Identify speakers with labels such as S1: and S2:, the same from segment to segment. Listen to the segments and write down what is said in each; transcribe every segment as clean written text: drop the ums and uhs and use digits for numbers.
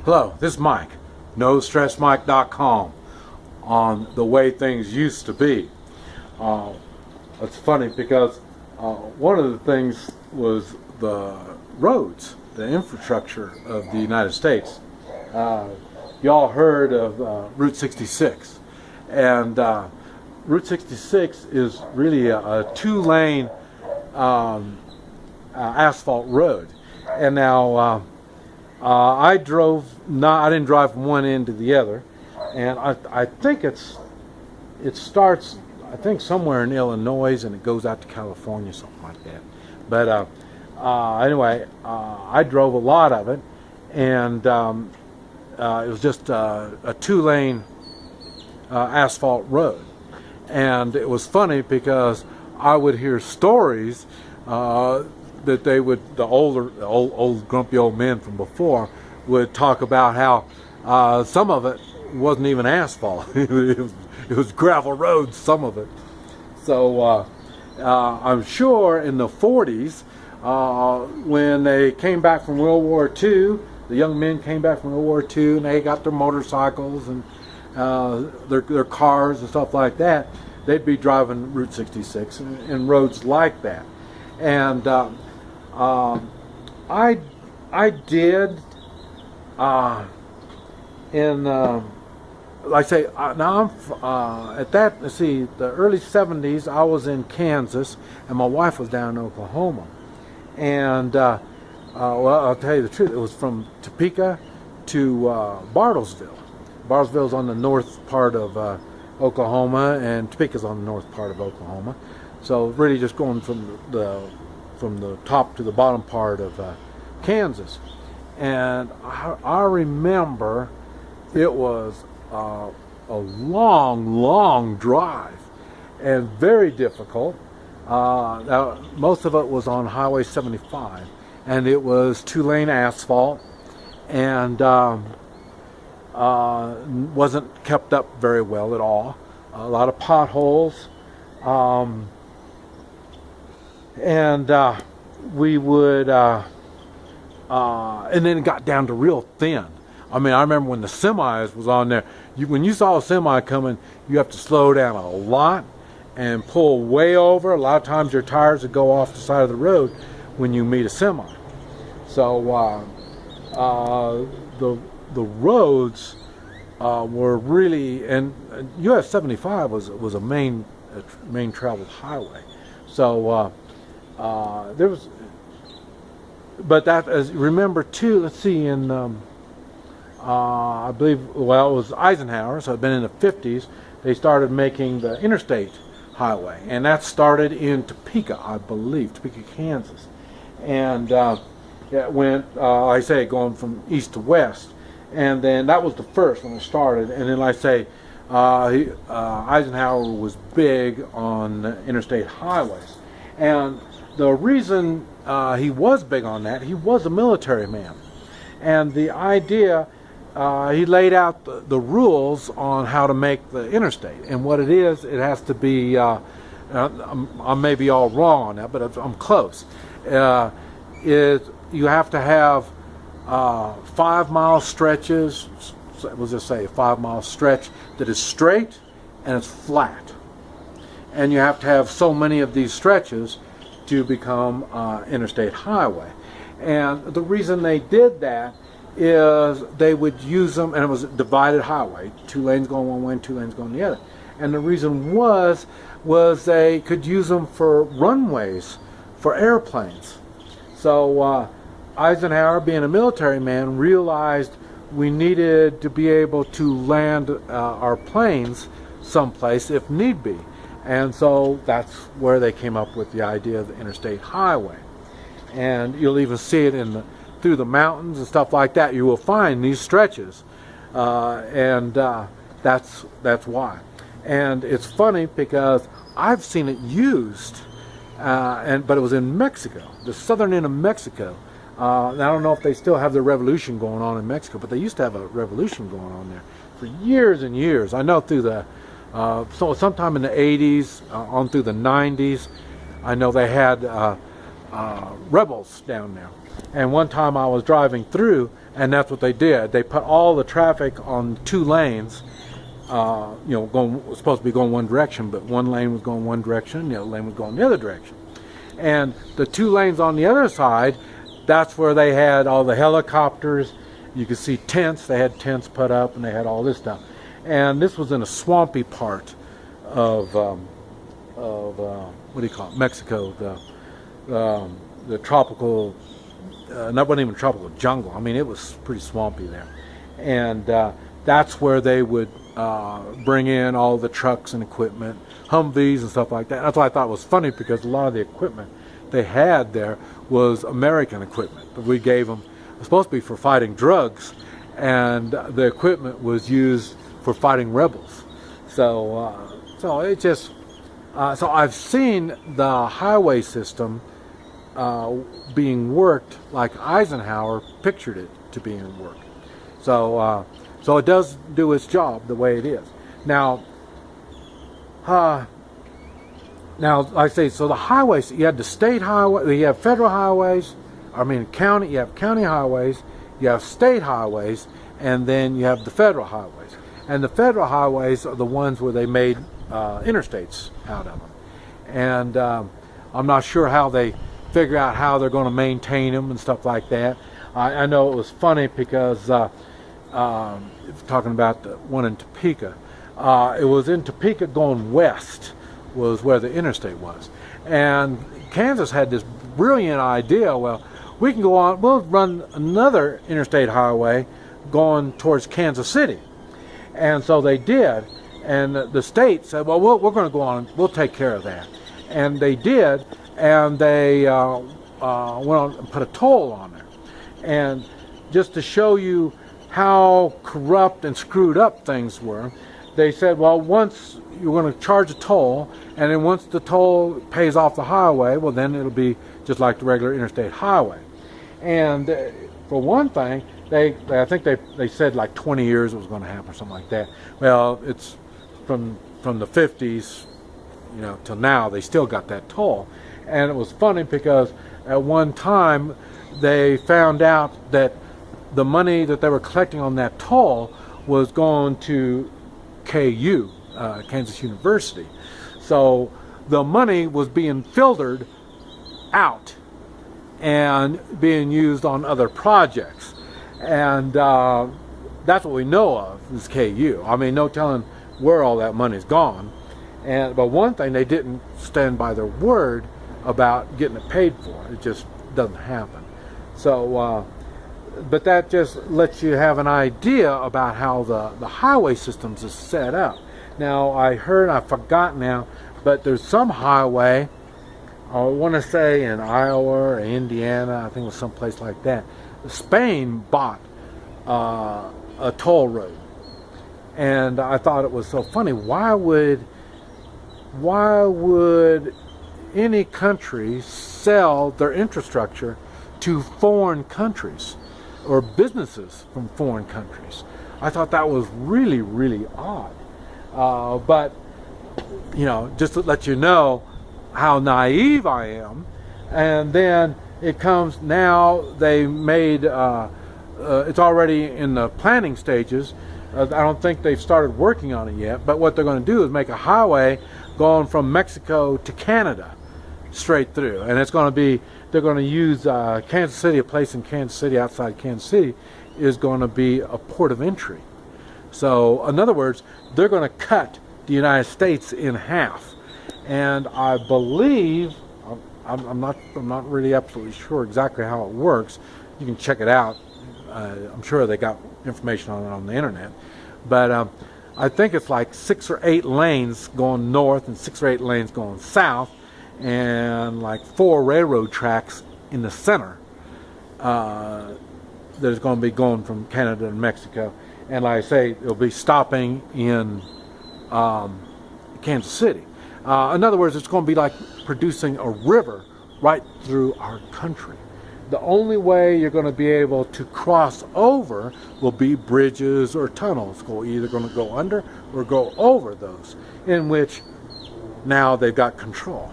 S1: Hello, this is Mike, NoStressMike.com, on the way things used to be. It's funny because one of the things was the roads, the infrastructure of the United States. Y'all heard of Route 66, and Route 66 is really a two-lane asphalt road. And now I didn't drive from one end to the other, and I think it starts, I think, somewhere in Illinois, and it goes out to California, something like that. But anyway, I drove a lot of it, and it was just a two-lane asphalt road. And it was funny because I would hear stories that they would, the old grumpy old men from before would talk about how some of it wasn't even asphalt. It was gravel roads, some of it. So I'm sure in the 40s, when they came back from World War II, the young men came back from World War II, and they got their motorcycles and their cars and stuff like that, they'd be driving Route 66 and roads like that. And I did in like I say, now I'm at that, let's see, the early 70s I was in Kansas and my wife was down in Oklahoma. And well, I'll tell you the truth, it was from Topeka to Bartlesville. Bartlesville's on the north part of Oklahoma, and Topeka's on the north part of Oklahoma. So really just going from the top to the bottom part of Kansas. And I remember it was a long drive and very difficult. Now, most of it was on Highway 75, and it was two-lane asphalt, and wasn't kept up very well at all. A lot of potholes. And we would, and then it got down to real thin. I mean, I remember when the semis was on there, when you saw a semi coming, you have to slow down a lot and pull way over. A lot of times your tires would go off the side of the road when you meet a semi. So the roads were really, and US 75 was a main traveled highway. So there was, but that, as remember too, let's see, in I believe, well, it was Eisenhower, so it'd been in the 50s, they started making the interstate highway, and that started in Topeka, I believe, Topeka, Kansas. And it went, like I say, going from east to west, and then that was the first when it started. And then, like I say, Eisenhower was big on interstate highways. And the reason he was big on that, he was a military man. And the idea, he laid out the rules on how to make the interstate. And what it is, it has to be, I may be all wrong on that, but I'm close. You have to have 5-mile stretches, we'll just say a 5-mile stretch that is straight and it's flat. And you have to have so many of these stretches to become interstate highway. And the reason they did that is they would use them, and it was a divided highway, 2 lanes going one way and 2 lanes going the other. And the reason was they could use them for runways for airplanes. So Eisenhower, being a military man, realized we needed to be able to land our planes someplace if need be. And so that's where they came up with the idea of the interstate highway. And you'll even see it through the mountains and stuff like that. You will find these stretches, and that's why. And it's funny because I've seen it used, but it was in Mexico, the southern end of Mexico. I don't know if they still have the revolution going on in Mexico, but they used to have a revolution going on there for years and years. I know through the so sometime in the 80s on through the 90s, I know they had rebels down there. And one time I was driving through, and that's what they did. They put all the traffic on 2 lanes. Was supposed to be going one direction, but one lane was going one direction, the other lane was going the other direction. And the 2 lanes on the other side, that's where they had all the helicopters. You could see tents. They had tents put up, and they had all this stuff. And this was in a swampy part of what do you call it, Mexico, the tropical, not wasn't even tropical, jungle. I mean, it was pretty swampy there. And that's where they would bring in all the trucks and equipment, Humvees and stuff like that. That's why I thought it was funny, because a lot of the equipment they had there was American equipment that we gave them. It was supposed to be for fighting drugs, and the equipment was used for fighting rebels. So it just so I've seen the highway system being worked like Eisenhower pictured it to being worked. So it does do its job the way it is. Now, like I say, so the highways, you have the state highway, you have federal highways, you have county highways, you have state highways, and then you have the federal highways. And the federal highways are the ones where they made interstates out of them. And I'm not sure how they figure out how they're going to maintain them and stuff like that. I know it was funny because talking about the one in Topeka, it was in Topeka going west was where the interstate was. And Kansas had this brilliant idea, well, we can go on, we'll run another interstate highway going towards Kansas City. And so they did, and the state said, well, we're going to go on, we'll take care of that. And they did, and they went on and put a toll on there. And just to show you how corrupt and screwed up things were, they said, well, once you're going to charge a toll, and then once the toll pays off the highway, well, then it'll be just like the regular interstate highway. And for one thing, I think they said like 20 years it was going to happen or something like that. Well, it's from the 50s, till now, they still got that toll. And it was funny because at one time they found out that the money that they were collecting on that toll was going to KU, Kansas University. So the money was being filtered out and being used on other projects. And that's what we know of is KU. I mean, no telling where all that money's gone. But one thing, they didn't stand by their word about getting it paid for. It just doesn't happen. So, but that just lets you have an idea about how the highway systems is set up. Now, I forgot now, but there's some highway, I want to say in Iowa or Indiana, I think it was someplace like that. Spain bought a toll road. And I thought it was so funny. Why would any country sell their infrastructure to foreign countries or businesses from foreign countries? I thought that was really, really odd. But, just to let you know how naive I am. And then it comes now, they made, it's already in the planning stages. I don't think they've started working on it yet, but what they're going to do is make a highway going from Mexico to Canada straight through. And it's going to be, they're going to use Kansas City, a place in Kansas City, outside Kansas City, is going to be a port of entry. So, in other words, they're going to cut the United States in half. And I believe, I'm not really absolutely sure exactly how it works. You can check it out. I'm sure they got information on it on the internet. But I think it's like 6 or 8 lanes going north and 6 or 8 lanes going south, and like 4 railroad tracks in the center that is going to be going from Canada and Mexico. And like I say, it'll be stopping in Kansas City. In other words, it's going to be like producing a river right through our country. The only way you're going to be able to cross over will be bridges or tunnels. Either going to go under or go over those, in which now they've got control.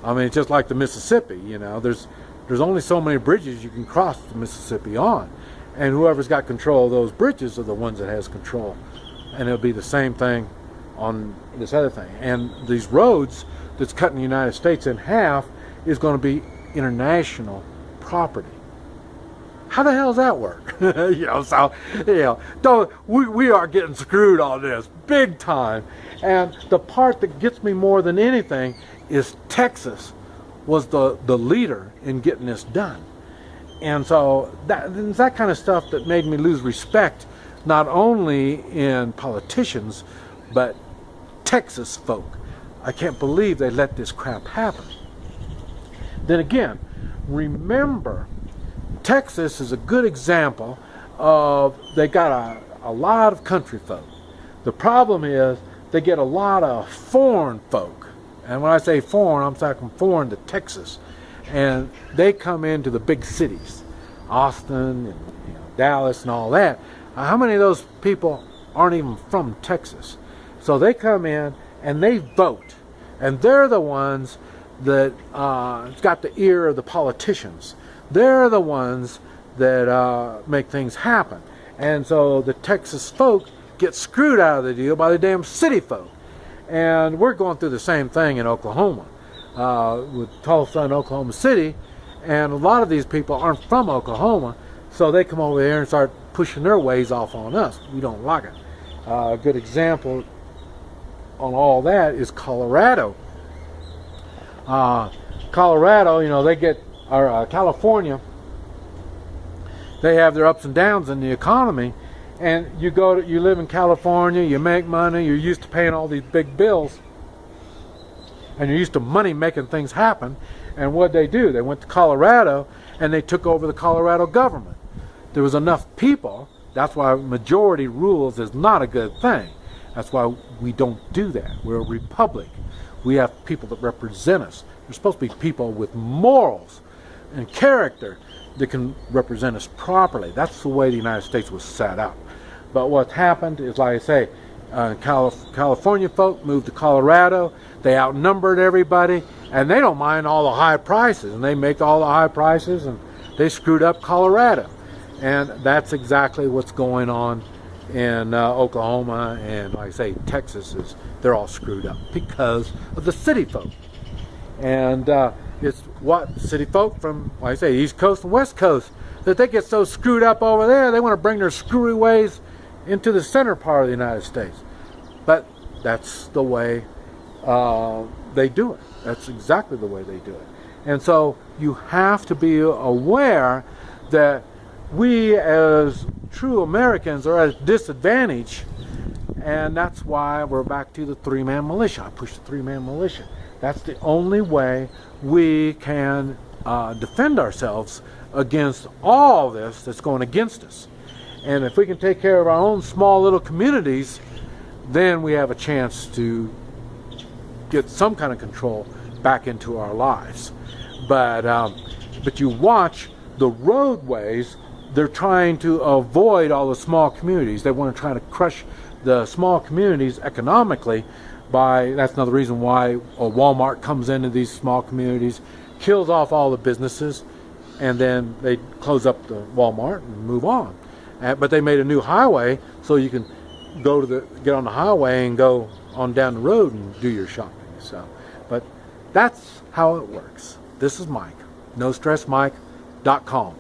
S1: I mean, it's just like the Mississippi, there's there's only so many bridges you can cross the Mississippi on. And whoever's got control of those bridges are the ones that has control. And it'll be the same thing on this other thing. And these roads that's cutting the United States in half is going to be international property. How the hell does that work? We are getting screwed on this big time. And the part that gets me more than anything is Texas was the leader in getting this done. And so that kind of stuff that made me lose respect, not only in politicians, but Texas folk. I can't believe they let this crap happen. Then again, remember, Texas is a good example of they got a lot of country folk. The problem is they get a lot of foreign folk. And when I say foreign, I'm talking foreign to Texas. And they come into the big cities, Austin and Dallas and all that. How many of those people aren't even from Texas? So they come in and they vote. And they're the ones that got the ear of the politicians. They're the ones that make things happen. And so the Texas folk get screwed out of the deal by the damn city folk. And we're going through the same thing in Oklahoma with Tulsa and Oklahoma City. And a lot of these people aren't from Oklahoma, so they come over here and start pushing their ways off on us. We don't like it. A good example on all that is Colorado. Colorado, they get, or California, they have their ups and downs in the economy. And you live in California, you make money, you're used to paying all these big bills, and you're used to money making things happen. And what they do, they went to Colorado and they took over the Colorado government. There was enough people. That's why majority rules is not a good thing. That's why we don't do that. We're a republic. We have people that represent us. There's supposed to be people with morals and character that can represent us properly. That's the way the United States was set up. But what's happened is, like I say, California folk moved to Colorado. They outnumbered everybody, and they don't mind all the high prices, and they make all the high prices, and they screwed up Colorado. And that's exactly what's going on in Oklahoma, and like I say, Texas they're all screwed up because of the city folk. And it's what city folk from, like I say, East Coast and West Coast, that they get so screwed up over there, they want to bring their screwy ways into the center part of the United States. But that's the way they do it. That's exactly the way they do it. And so you have to be aware that we as true Americans are at a disadvantage, and that's why we're back to the three-man militia. I push the three-man militia. That's the only way we can defend ourselves against all this that's going against us. And if we can take care of our own small little communities, then we have a chance to get some kind of control back into our lives. But you watch the roadways, they're trying to avoid all the small communities. They want to try to crush the small communities economically that's another reason why a Walmart comes into these small communities, kills off all the businesses, and then they close up the Walmart and move on. But they made a new highway so you can get on the highway and go on down the road and do your shopping. But that's how it works. This is Mike, NoStressMike.com.